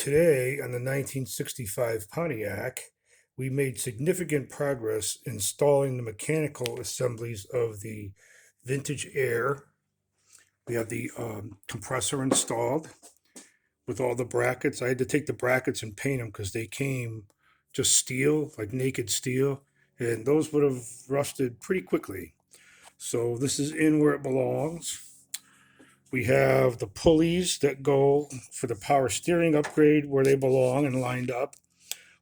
Today on the 1965 Pontiac, we made significant progress installing the mechanical assemblies of the vintage air. We have the compressor installed with all the brackets. I had to take the brackets and paint them because they came just steel, like naked steel, and those would have rusted pretty quickly. So this is in where it belongs. We have the pulleys that go for the power steering upgrade where they belong and lined up.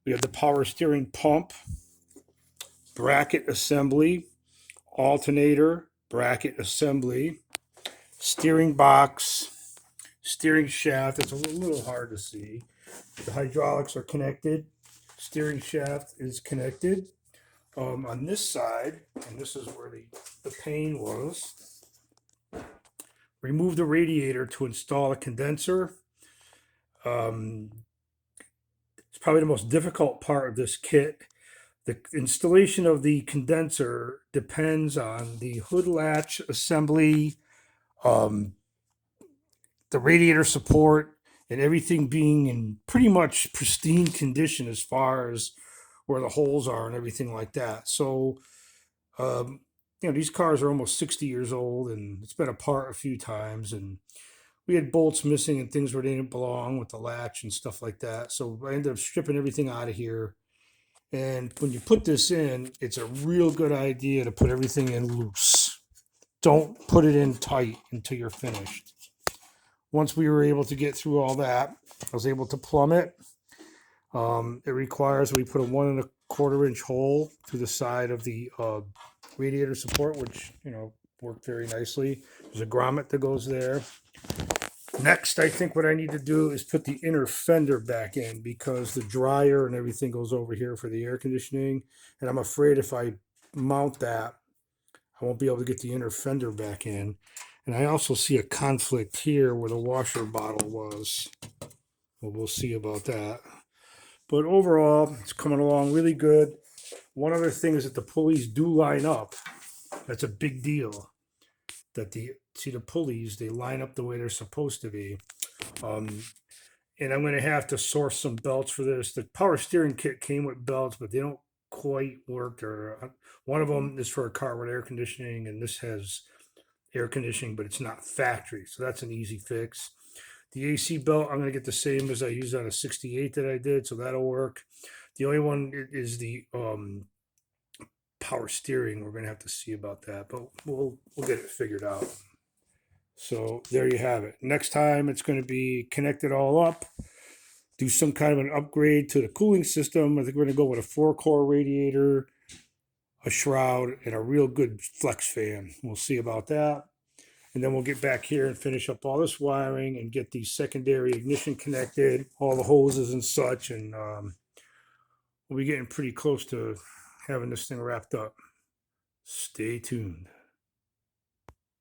We have the power steering pump, bracket assembly, alternator, bracket assembly, steering box, steering shaft. It's a little hard to see. The hydraulics are connected. Steering shaft is connected. On this side, and this is where the pain was, remove the radiator to install a condenser. It's probably the most difficult part of this kit. The installation of the condenser depends on the hood latch assembly, um, the radiator support, and everything being in pretty much pristine condition as far as where the holes are and everything like that. So, um, these cars are almost 60 years old and it's been apart a few times. And we had bolts missing and things where they didn't belong with the latch and stuff like that. So I ended up stripping everything out of here. And when you put this in, it's a real good idea to put everything in loose. Don't put it in tight until you're finished. Once we were able to get through all that, I was able to plumb it. It requires we put a 1 1/4 inch hole through the side of the radiator support, which worked very nicely. There's a grommet that goes there. Next, I think what I need to do is put the inner fender back in because the dryer and everything goes over here for the air conditioning. And I'm afraid if I mount that, I won't be able to get the inner fender back in. And I also see a conflict here where the washer bottle was. Well, we'll see about that. But overall, it's coming along really good. One other thing is that the pulleys do line up. That's a big deal. That the pulleys, they line up the way they're supposed to be. And I'm going to have to source some belts for this. The power steering kit came with belts, but they don't quite work. Or one of them is for a car with air conditioning, and this has air conditioning, but it's not factory, so that's an easy fix. The AC belt, I'm going to get the same as I used on a 68 that I did, so that'll work. The only one is the power steering. We're going to have to see about that, but we'll get it figured out. So there you have it. Next time it's going to be connect it all up, do some kind of an upgrade to the cooling system. I think we're going to go with a 4-core radiator, a shroud, and a real good flex fan. We'll see about that. And then we'll get back here and finish up all this wiring and get the secondary ignition connected, all the hoses and such. And we'll be getting pretty close to having this thing wrapped up. Stay tuned.